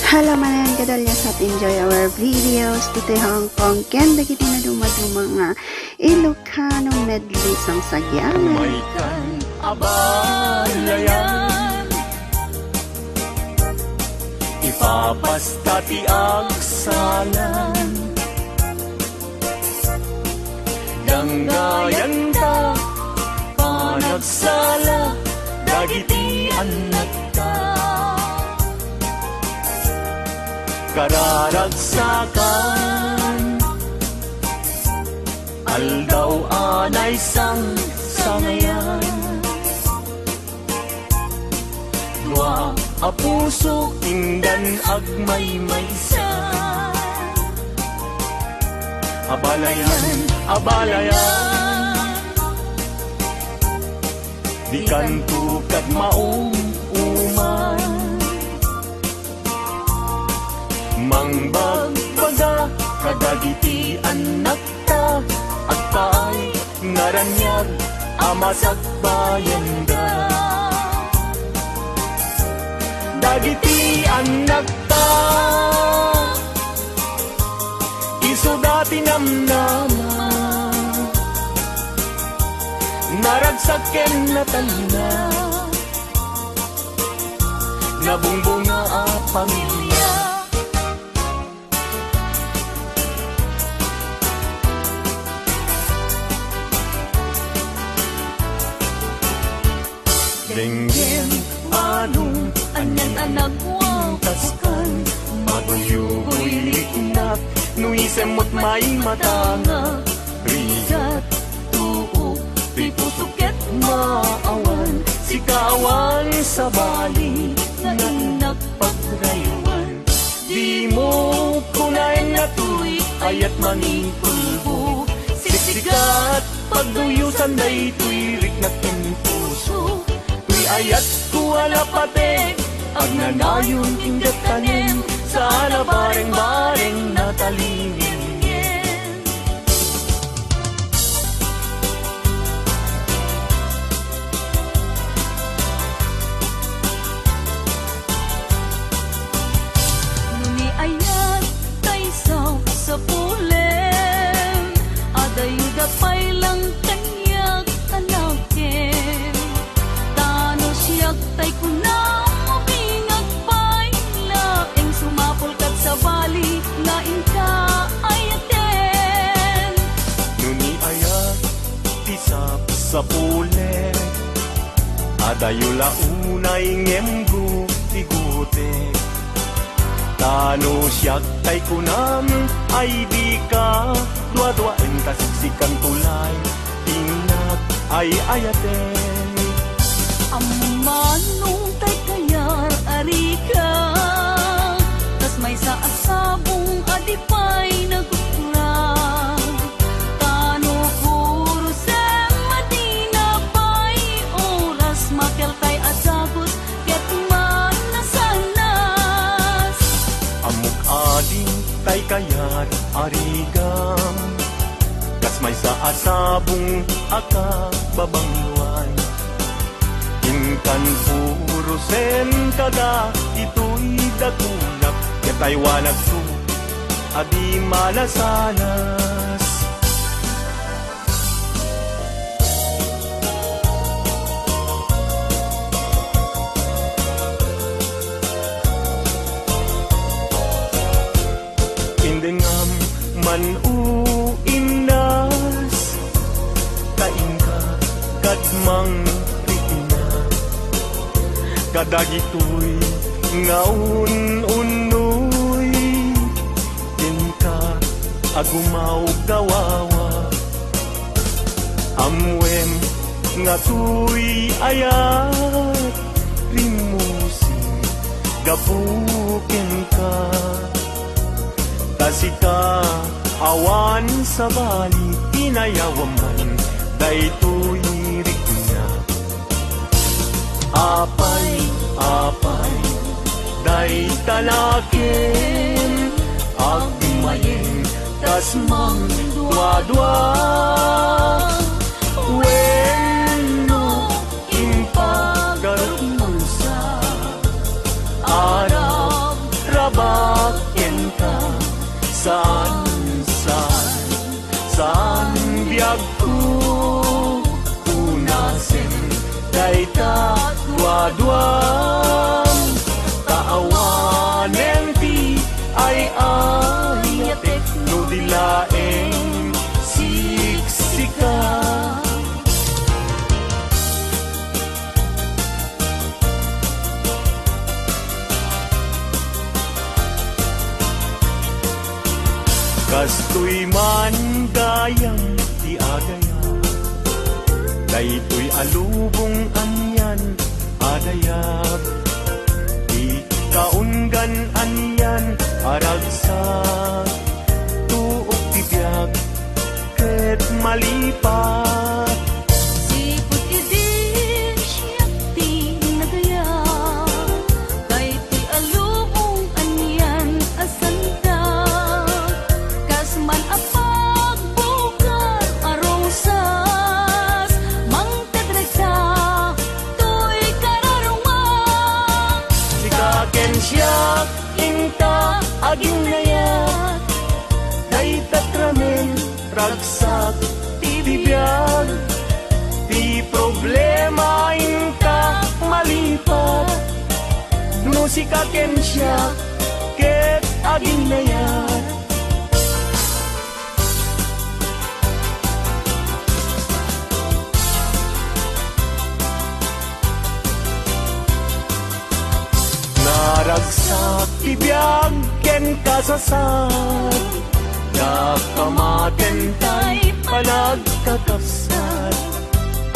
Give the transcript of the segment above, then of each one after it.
Hello manan kadalya at enjoy our videos. Dito Hong Kong ken dagiti na dumaduma nga Ilocano medley sang sagyaman. May kan abalayan ipapasta ti agsalan danggayan ta panagsala dagiti anak ta kararagsakan aldaw anay sang sangayan dua a puso inggan agmaymaysa abalayan abalayan di kanto kad maong uman mangbagbaga kadagiti anak ta at paay naranyag amasak bayanda dagiti anak ta iso dati namnama naragsaken na talina nabungbunga a pamilya Dengen anong anyan-anak wang taskan maguyugoy liknak nuisemot may matanga rigat tuo ti pusuket maawan sikawan sa bali nga inak pagraywan di mo kunain na tuy ayat manipulbo siksikat pagduyusan day tuy riknak in puso ayat ku alapate ang nanayon ingat tanim sana bareng-bareng natalingin nuni ayat taysaw sa pulem adayuda pay lang kanyak anakin tay kunang mabingag pa'y laeng sumapol kat sa bali laing ka ayaten nuni ayat tisap sa pule adayula unay ngemgu tigute tano siyak tay kunam ay di ka dua-duaen kasiksikan tulay inak ay ayaten manong tay kayar arika tas may sa asabong adipay nagukura tano puro sem madina pay oras makel tay asagot ket man nasanas amuk ading tay kayar arigam kas may sa asabong aka babangwan kan puro sen kada ito'y dagunap ketay wanag su adi malasanas indengam manuinas kainka kadmang kadagitoy ngaun-unoy kinka agumaw gawawa amwem nga tuy ayat rimusin gapukin ka tasika awan sa bali tinayawaman daytoy riknya apay day tanakin agmayin tas mang dua-dua wenno impagarusa arab Saan biag ko unasen Daita dua-duam Taawanen ti ay ayatek No dilaeng siksika Kastoy man gayam ti agaya Daytoy alubong anyan adayab Di kaunggan anyan aragsak Tuok ti biag ket malipat Sipot idin siya ti nagaya Kay ti alubong anyan asanta Kasman apag bukar arosas Mangtadragsa to'y kararumang Sikaken siya inta aging nayat Daytat ramen ragsak ti bibiyag Ti problema inta malipat No sikaken siya ket aging nayat Naragsak tibiyag ken kasasad Nakamaten tay panagkakapsat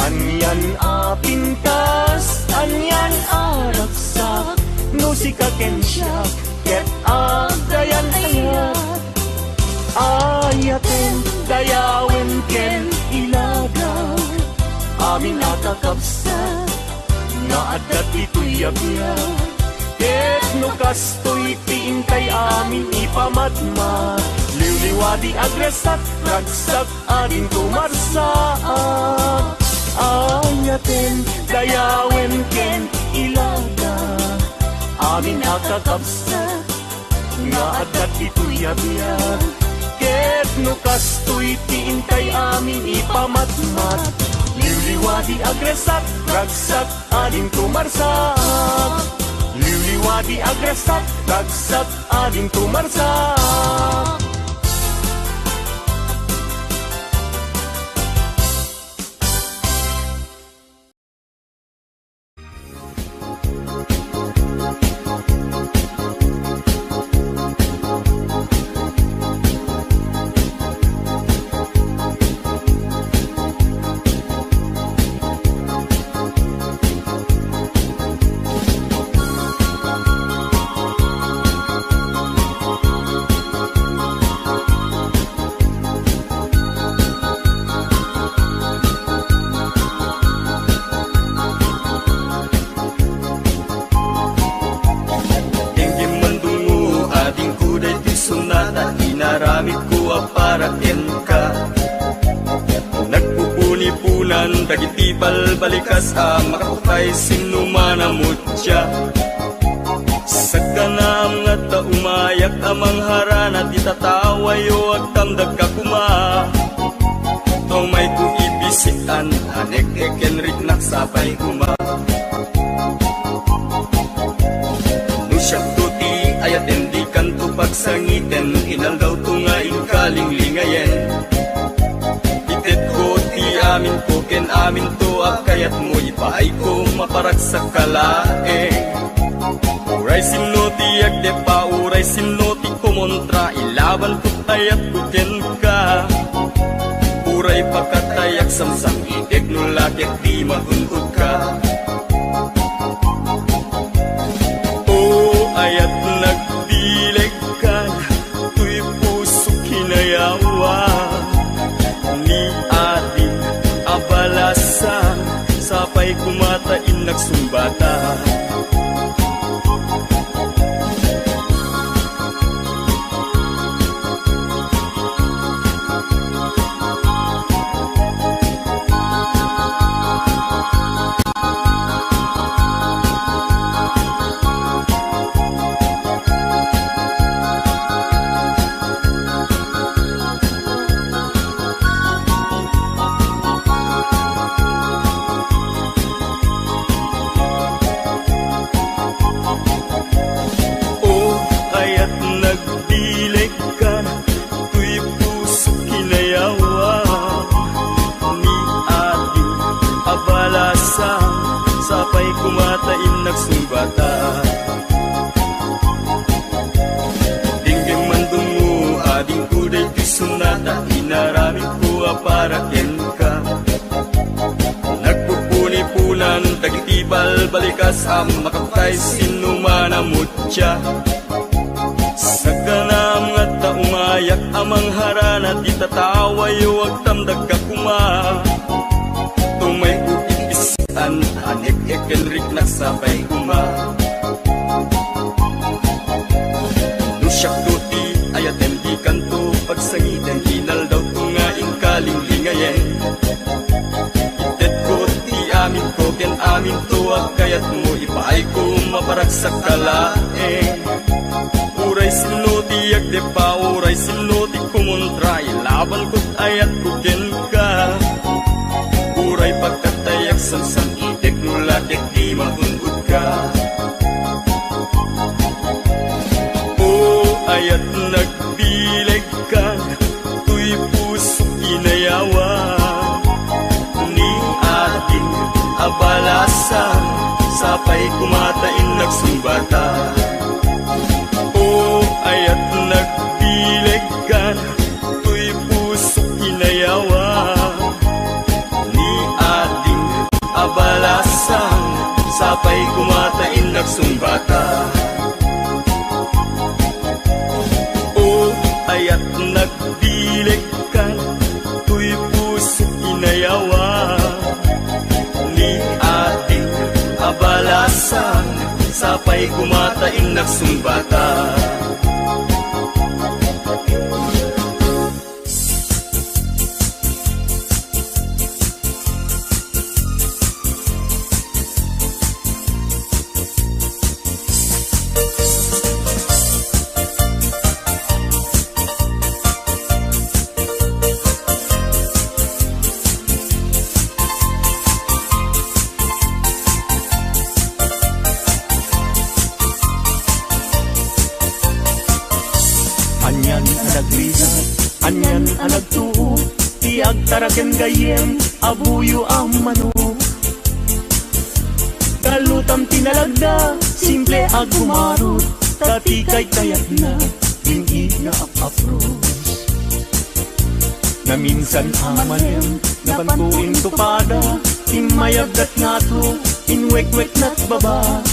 Anyan apintas, anyan aragsak No sikaken siya ket agayan ayat Ayaten dayawen ken ilagaw Amin nakakapsat Nga adat ito'y abiyag Ket no kastoy tiintay amin ipamatmat Liwliwadi agresat, ragsak ading tumarsaak Ayaten, dayawen ken ilaga Amin nakakapsat, nga adat ito'y abiyag Ket no kastoy tiintay amin ipamatmat Liwliwadi agresat, ragsak ading tumarsaak Liwliwadi agresat, ragsak ading tumarsak Inaramid ko aparatin ka Nagpupuni-punan dagiti balbalikas Makapukay sinumanamot siya Sagkanam nga ta umayak amang harana Di tatawayo ag tamdag kakuma Tomay ko ibisikan Hanek-eken riknak sapay kuma Nusyak tuti ayat hindi kanto pagsangiten Inaldaw to nga inkaling lingayen Itet ko ti amin ko ken amin to Akayat mo ipaay ko maparag sa kalaeng Uray sinoti agde pa uray sinoti kumontra Ilaban ko tayat ko ken ka Uray pagkatayak samsam ideg no lakit di maguntog ka Ayat nagdileg ka, tuy puso kinayawa Ni ating abalasan, sapay kumatain nagsumbata kumatain nagsumbata. Dinggeng mandungo ading kuday pisunata, inaramid ko para ken ka. Nagpupuni-punan dagitibal balikas am makaptay sinumanamot siya. Sa kanam nga taumayak amang harana di tataway wag tamdag ka kuma. Tumay uipisian anik ekenrik nagsabay kuma. Nusyak tuti ayaten di kanto pagsangiten hinal daw tungaing kalinglingayen. Itet ko ti amin ko ken amin tuwag kayat mo ipaay ko maparagsak kalaeng. Uray sinuti agde pa, uray sinuti kumuntray, laban ko't ayat kugen ka. Uray pagkatayak sansan itek nulatek di mahundod ka. O ayat nagbileg ka, tuy puso inayawa. Ni ating abalasan, sapay kumatain nagsumbata. Ayat nagbileg ka, tuy puso inayawa. Ni ating abalasan, sapay kumatain nagsumbata. O ayat nagbileg ka, tuy puso inayawa. Ni ating abalasan, sapay kumatain nagsumbata. Anyan anagrisat, anyan anagtuo, tiag taraken gayem, abuyo ang manok. Kalutam tinalagda, simple ag gumarot, tatikay kayat na, hindi na apapros. Na minsan amalem, napantuin tupada, timayagdat nga to, inwek-wek na't baba.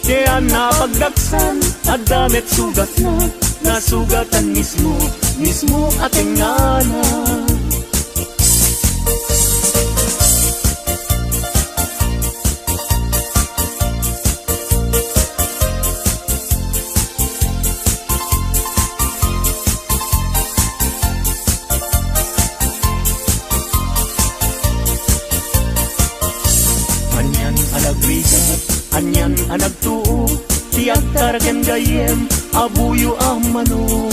Kaya napagdaksan at damit sugat na, nasugatan mismo, mismo ating ngana. Anyan alagrigat, anyan anagtuo, tiag taraken gayem, abuyo ang manok.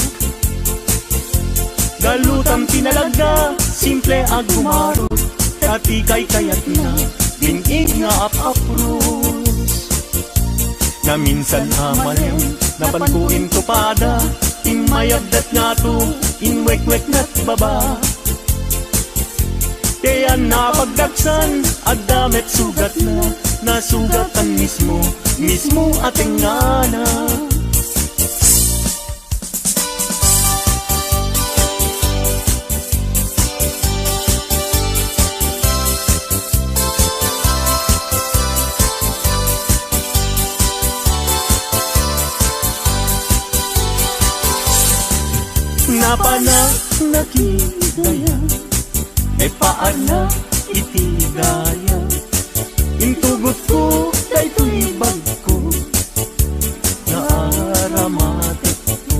Galutam tinalagda, simple ag gumarot, tatikay kayat na, binig nga apapros. Na minsan amalem, napantuin tupada, timayagdat nga to, inwek-wek na't baba. Kaya napagdaksan, at damit sugat na, nasugatan mismo, mismo ating ngana. Napanak nakidaya, e paana itigaya. Intugot ko kay tuibag ko, naaramatik ko.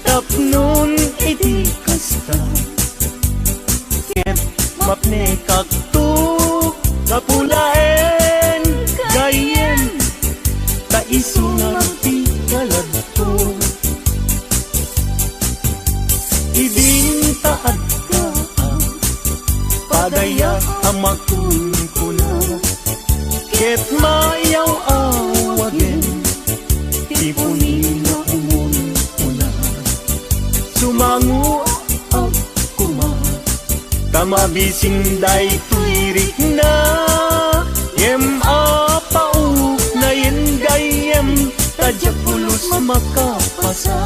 Tapnon iti kasta, ket mapne kakto, kapulaen gayen, taisungan ti kaladto. Idintaad ka pagaya amakun ko na, ket mayaw awagen, ipunina umon ko na. Sumangu ako ma, tamabisin day tuirik na. makapasa.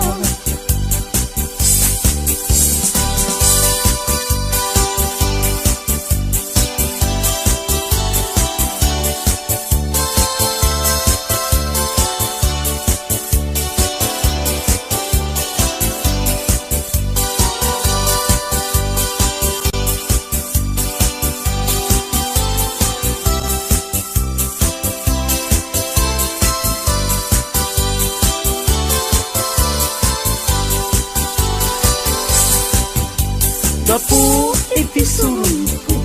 Gapu iti surumpo,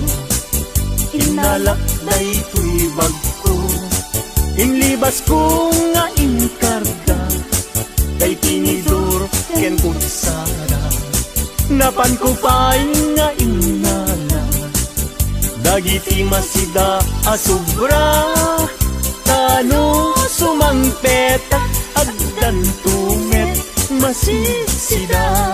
inalakday to'y bagko. Inlibas ko nga inkarga, kay tinidor ken kutsara. Napan ko pa'y nga inala, dagiti masida asubra. Tano sumangpetak agdan tumet masisida.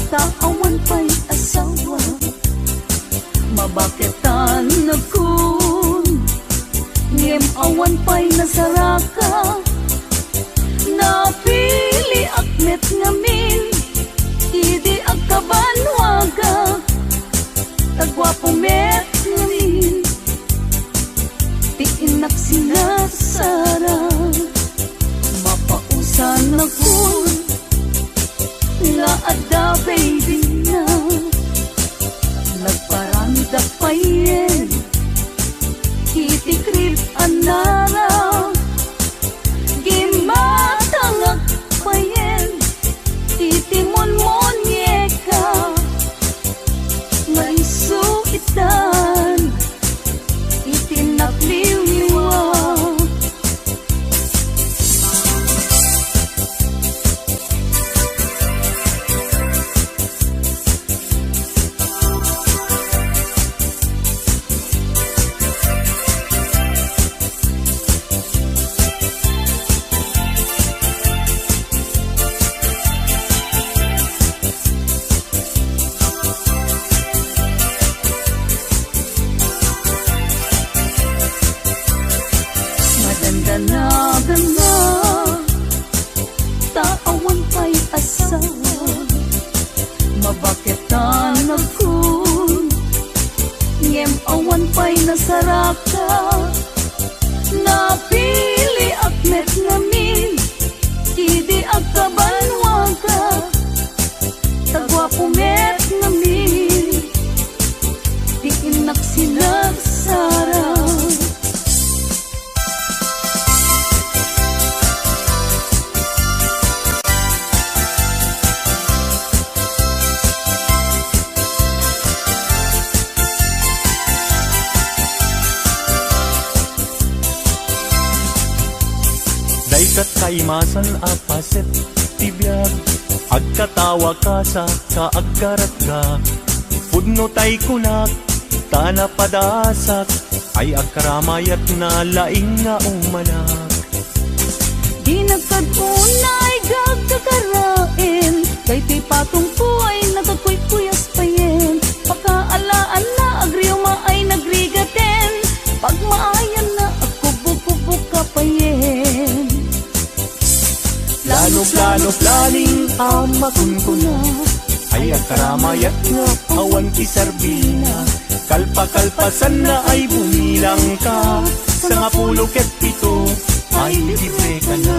Taawan pa'y asawa, mabaketan na kun. Ngem awan pa'y nasaraka, napili akmet ngamin. Idi agkabanwaga, tagwapo met ngamin. Tiinak sinasara, mapausan na kun. Nga ada baby na nagparanda pa yen, itikrip anara. Gimatangag pa yen, itimon-monyeka. Nga isuitan, itinakliwiwa. Taawan pa'y asawa, mabaketan ako. Ngem awan pa'y nasaraka, napili akmet ngamin. Idi agkabanwaga, tagwapo met ngamin. Di inak sinagsara. Daykat kaimasan apaset tibiyag, agkatawa ka sa kaaggarat ka. Pudno tay kunak, tana padasak, ay agkaramayat na laing nga umanak. Di nagkadunay gagkakarain, kay ti patong po ay nagkakuykuyas pa yen. Pakaalaan na agriuma ay nagrigaten, pag maayan na ako bukubuk ka pa yen. Plano-plano-planing amakun ko na, ay agkaramayat nga awan ti sarbina. Kalpa-kalpasan na ay bumilang ka, sa nga 17 ay libre ka na.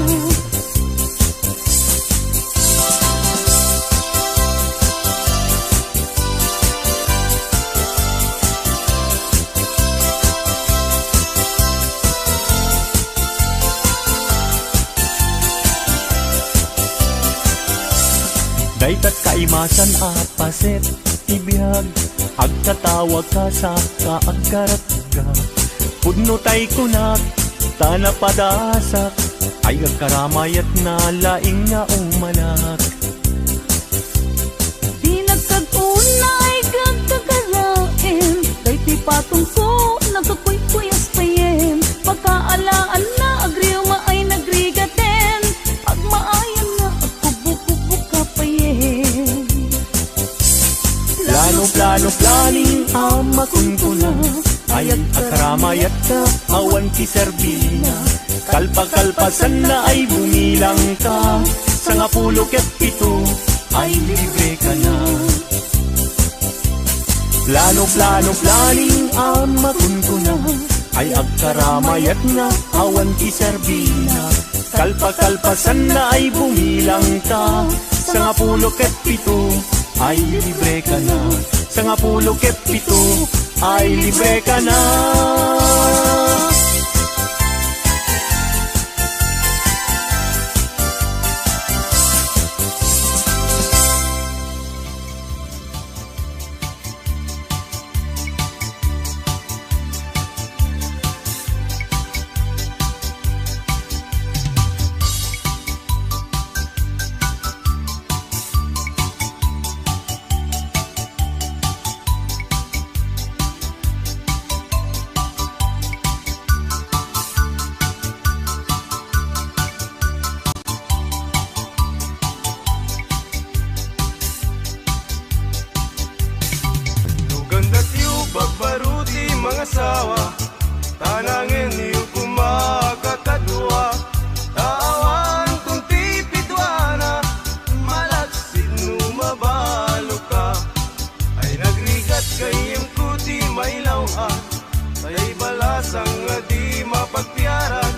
Daytat kaimasan apaset tibiyag, agkatawag ka sa kaaggarat ka. Pudno tay kunak, tana padasak, ay agkaramayat na laing nga umanak. Di nagkadunay gagkakarain, kay ti patong ko nagkakuykuyas pa yen. Pagka taramayat na awan ti Sarbina. Kalpa-kalpasan na ay bumilang ka, sa 17 ay libre ka na. Plano-plano planing ang makunkuna, ay agkaramayat na awan ti Sarbina. Kalpa-kalpasan na ay bumilang ka, sa 17 ay libre ka na. Sa 17 ay libre ka na. Bagbaruti mga sawa, tanangin niyo kumakakadwa. Tawan kung tipidwana, malaksid numabalo ka. Ay nagrigat kayong kuti may lawan, tay balasang nga di mapagpiaran.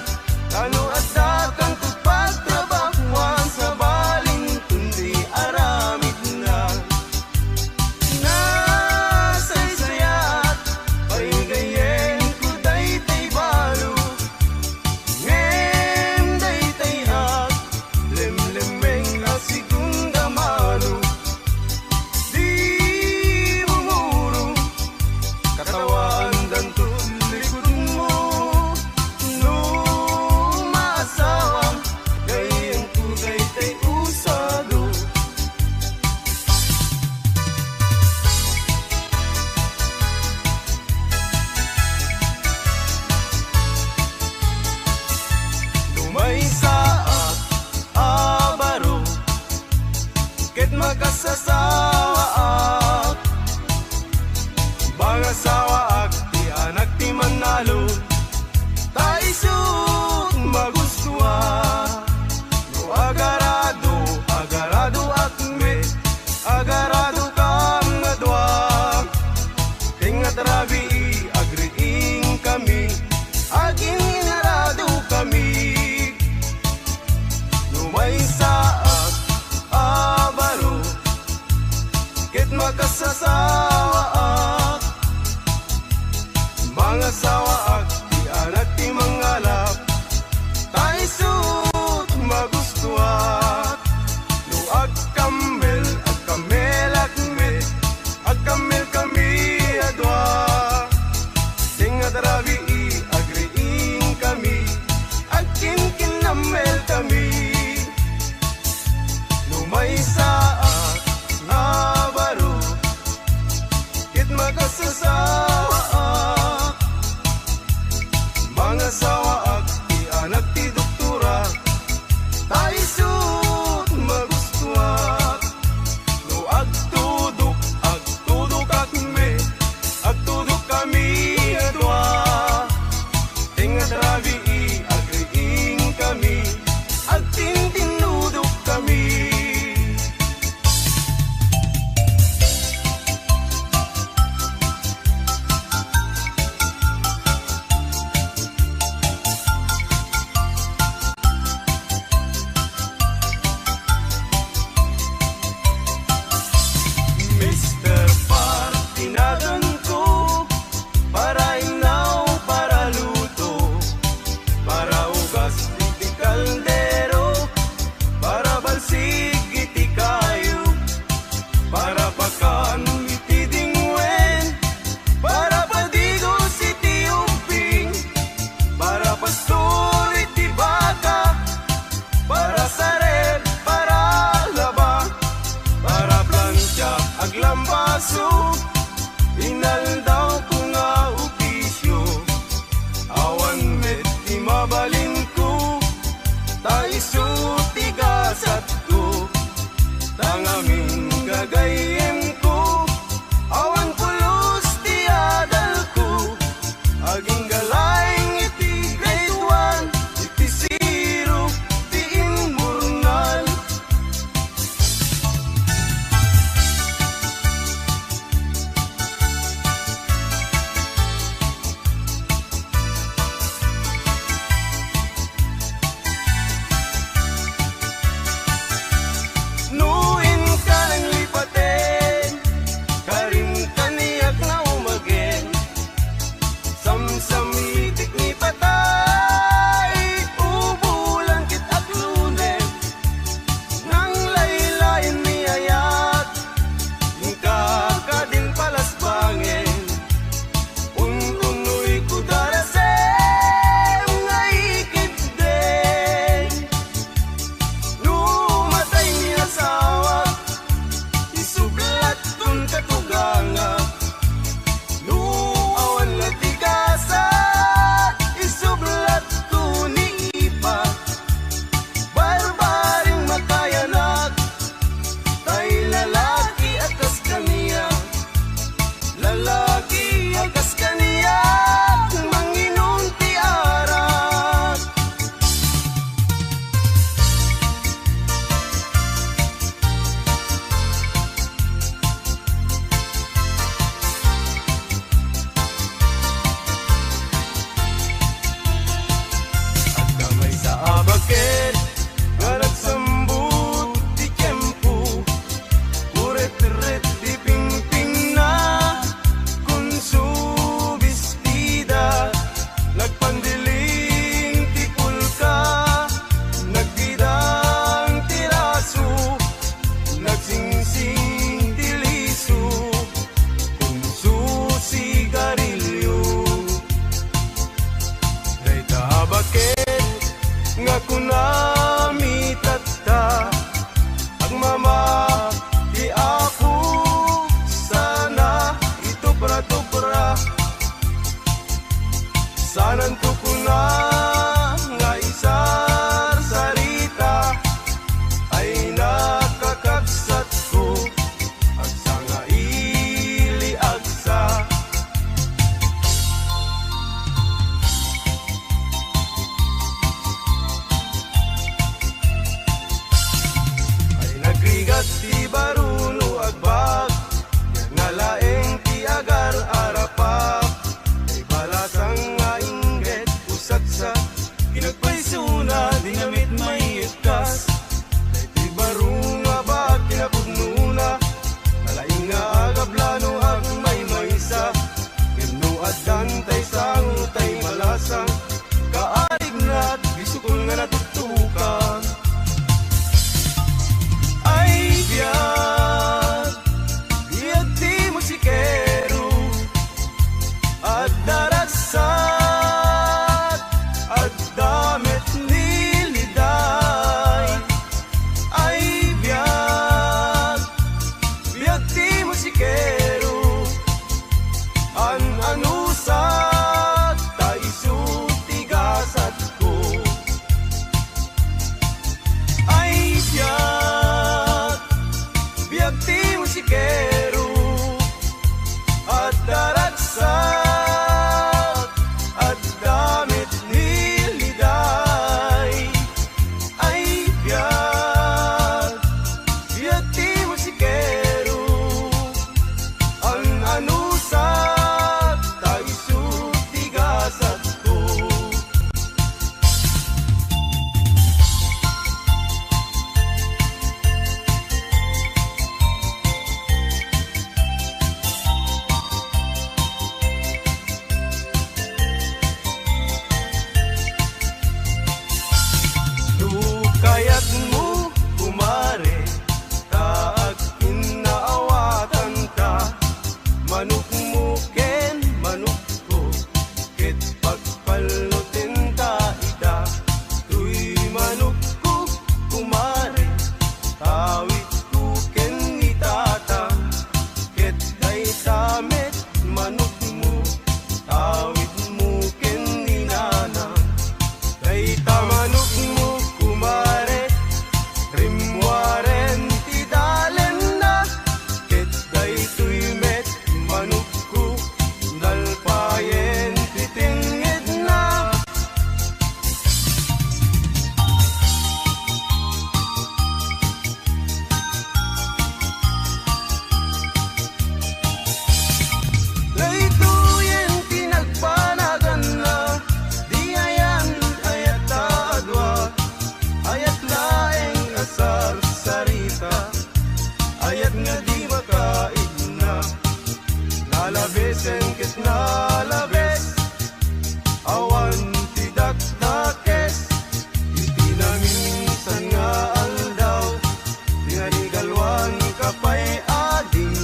Ano at dakang pagtrabahuan sa baling kundi aramid na. May saat, abaro, ket makasasawaak. Bangasawaak, di anak ti manalo, taisut magustua. No agarado, agarado akme, agarado kam ngadwa. Tingat rabi, agriing kami, aging inarado kami. May saat, abaro, Nalutin ka ida, tuy manok ko kumare, tawid ko ken ni tata, ket day damit manok mo, tawid mo ken ni nana, day tamanok mo kumare, rimwaren ti dalen na, ket day tuy met manok ko, nalpayen ti tingid na. Laytuyen tinagpanagan na, di ayan ayat adwa, ayat laeng asar sarita, ayat nga di makain na. Lalabesen kit nalabes, awan ti dakdakes, iti naminsan nga aldaw, tinanigalwan kapay ading,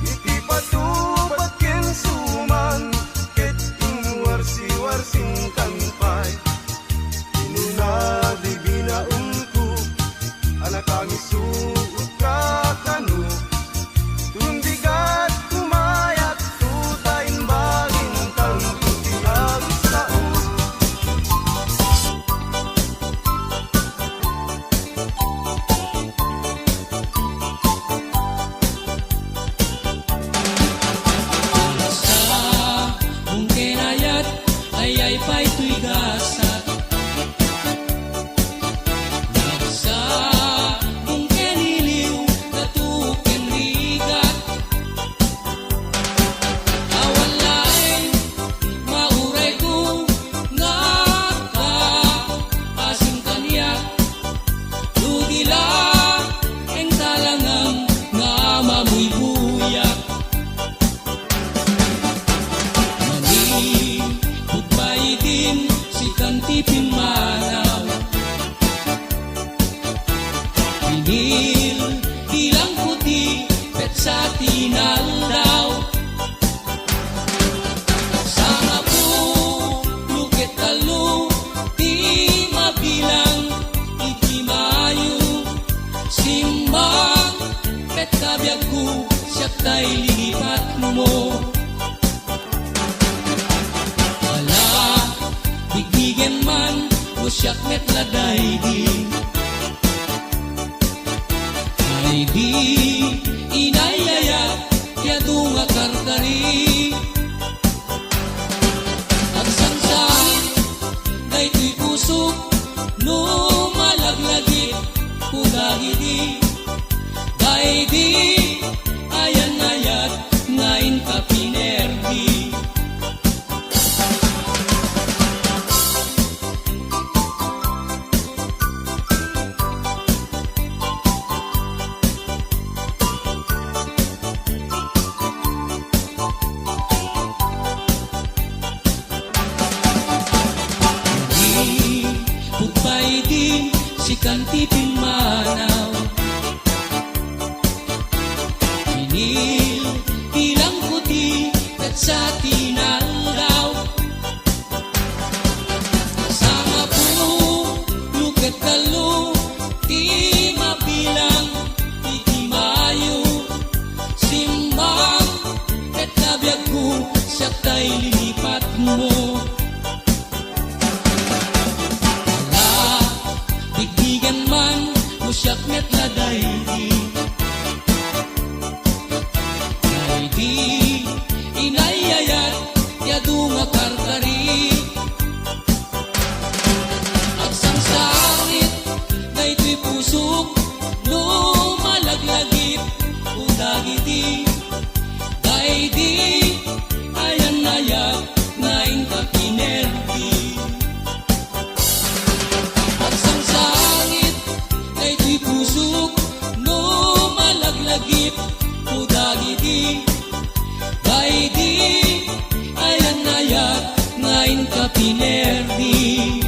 iti patupat ken suman, ket inwarsi-warsing kanpay, inuna di binaungko, anak kami suot ka kanu, tuwing bigat kumayat, tutayin baging tanto tiyag sao. Kung kinayat ay pa'y tuy gasat. Nagsa kung kiniliw natukin rigat. Awan laeng mauray ko nga ka asing kaniyak. Ludila ang talangang nga mamoy buyak. Mani, goodbye din si Kantipin Manaw. Pinil, ilang puti, pet sa tinaldaw. Sama po, lukit talo, di mabilang, iti mayo. Simbang, pet kabyag ko, siyak tay lipat mo. Wala, bigbigen man, o siyak met laday di. Ay di, inayaya, kaya dunga karkari. At sansan, day tuy pusok, no malaglagit, kudagidi. Day di, ayan ayat, ngayon ka pinerdi. Goodbye din si Kantipin Manaw. Pinil, ilang puti, at sa tinaldaw. Sama po, lukat talo, di mabilang, iti mayo. Simbang, at nabiyag ko, siyak tay lilipat mo. Bigbigan man, musyak met laday di. Day di, inayayat, yadunga karkari. At sangsangit, day tuy pusok, no malaglagip, udagidi. Day di, ayan ayat, ngayon ka pinerdi. At sangsangit, ay tuy pusok, no malaglagip, kudagidi. Day di, ayan ayat, ngayon ka pinerdi.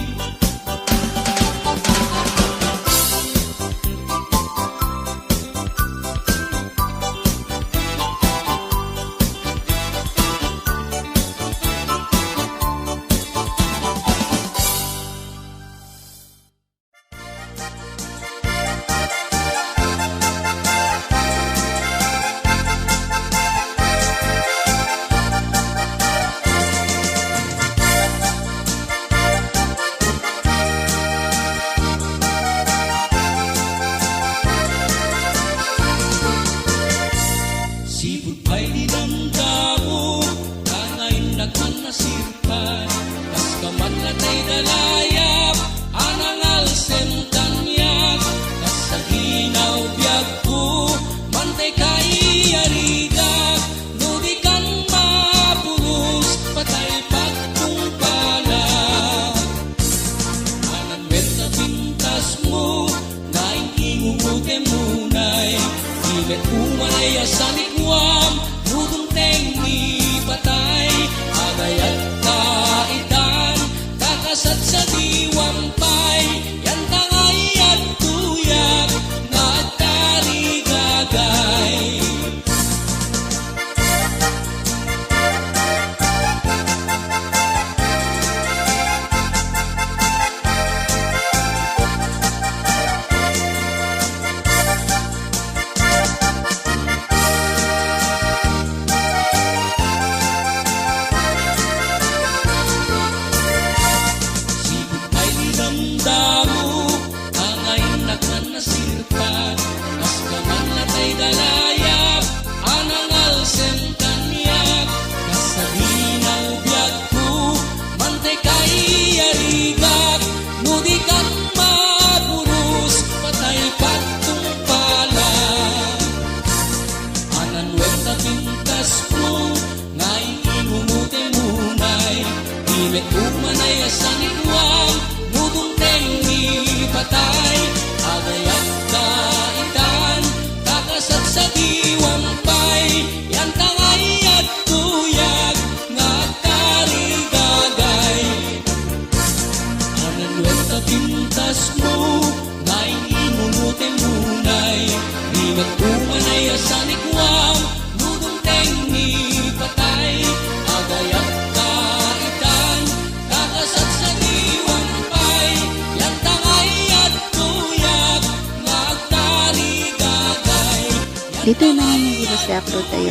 natay dalayap, anangal sentanyak, kasaginaw biyag ko, mantay kaiyarigak, nudikan mapulos, patay pagkumpalak. Anan benta pintas mo, naing ingumutin munay, ilet umanay asanikwam, nudong tengi patay, agayat kaitan, kakasat sa diwampay, yan tangay at tuyak, na at tarigagay. Sipit ay nidamdamo, angay nakman na sirpat, kas kaman natay dalayap, anangal sentanyak, kasaginaw biyag ko, mantay kaiyarigak, nudikan mapuros, patay pagtumpalak. Anan wenta pintas mo, ngay ingumuti munay, ilet umanay asanikwam, nudong tengi patay, agayat kaitan, kakasat sa diwampay, yan tangay at tuyag, nga karigagay. Anan wenta pintas mo, ngay ingumuti munay, ilet umanay asanikwam, nudong tengi patay, agayat kaitan, kakasat sa diwampay, yan tangay at tuyag, nga tarigagay. Dito na nga mag-upload tayo